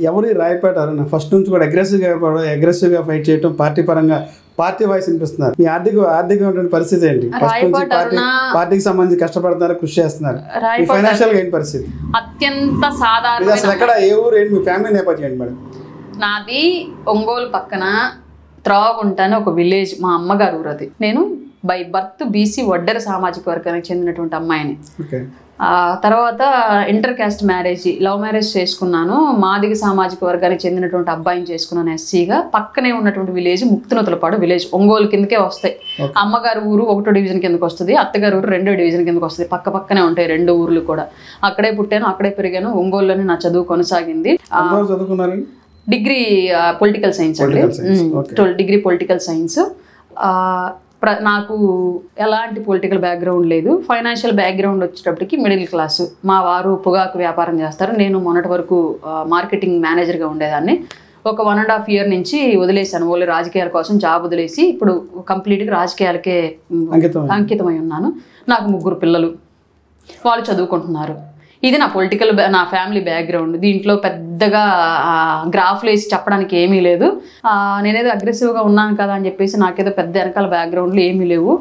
ఎవరు రాయపాటి అరుణ ఫస్ట్ నుంచి కూడా అగ్రెసివ్గా ఫైట్ చేయడం, పార్టీ పరంగా పార్టీ వాయిస్ వినిపిస్తున్నారు. మీ ఆర్థికమైనటువంటి పరిస్థితి ఏంటి? ఫస్ట్ నుంచి పార్టీకి సంబంధించి కష్టపడుతున్నారు, కృషి చేస్తున్నారు. ఫైనాన్షియల్ గా ఏంటి పరిస్థితి? అత్యంత సాధారణ. అసలు ఎక్కడ, ఏ ఊరు, ఏంటి మీ ఫ్యామిలీ నేపథ్యం ఏంటి మేడం? నాది ఒంగోలు పక్కన త్రాగుంట అని ఒక విలేజ్. మా అమ్మగారు ఊరు అది. నేను బై బర్త్ బీసీ వడ్డెర సామాజిక వర్గానికి చెందినటువంటి అమ్మాయిని. తర్వాత inter caste marriage, love marriage చేసుకున్నాను. మాదిగ సామాజిక వర్గానికి చెందినటువంటి అబ్బాయిని చేసుకున్నాను ఎస్సీగా. పక్కనే ఉన్నటువంటి విలేజ్ ముక్తినూతలపాడు విలేజ్, ఒంగోలు కిందకే వస్తాయి. అమ్మగారు ఊరు 1వ డివిజన్ కిందకి వస్తుంది, అత్తగారు ఊరు 2వ డివిజన్ కిందకి వస్తుంది. పక్క పక్కనే ఉంటాయి 2 ఊర్లు కూడా. అక్కడే పుట్టాను, అక్కడే పెరిగాను. ఒంగోలులోనే నా చదువు కొనసాగింది. డిగ్రీ పొలిటికల్ సైన్స్ అండి, డిగ్రీ పొలిటికల్ సైన్స్. నాకు ఎలాంటి పొలిటికల్ బ్యాక్గ్రౌండ్ లేదు. ఫైనాన్షియల్ బ్యాక్గ్రౌండ్ వచ్చేటప్పటికి మిడిల్ క్లాసు. మా వారు పొగాకు వ్యాపారం చేస్తారు. నేను మొన్నటి వరకు మార్కెటింగ్ మేనేజర్గా ఉండేదాన్ని. ఒక 1.5 year నుంచి వదిలేశాను. ఓన్లీ రాజకీయాల కోసం జాబ్ వదిలేసి ఇప్పుడు కంప్లీట్గా రాజకీయాలకే అంకితమై ఉన్నాను. నాకు 3 పిల్లలు, వాళ్ళు చదువుకుంటున్నారు. ఇది నా ఫ్యామిలీ బ్యాక్గ్రౌండ్. దీంట్లో పెద్దగా గ్రాఫ్లు వేసి చెప్పడానికి ఏమీ లేదు. నేనేదో అగ్రెసివ్గా ఉన్నాను కదా అని చెప్పేసి నాకేదో పెద్ద వెనకాల బ్యాక్గ్రౌండ్లు ఏమీ లేవు.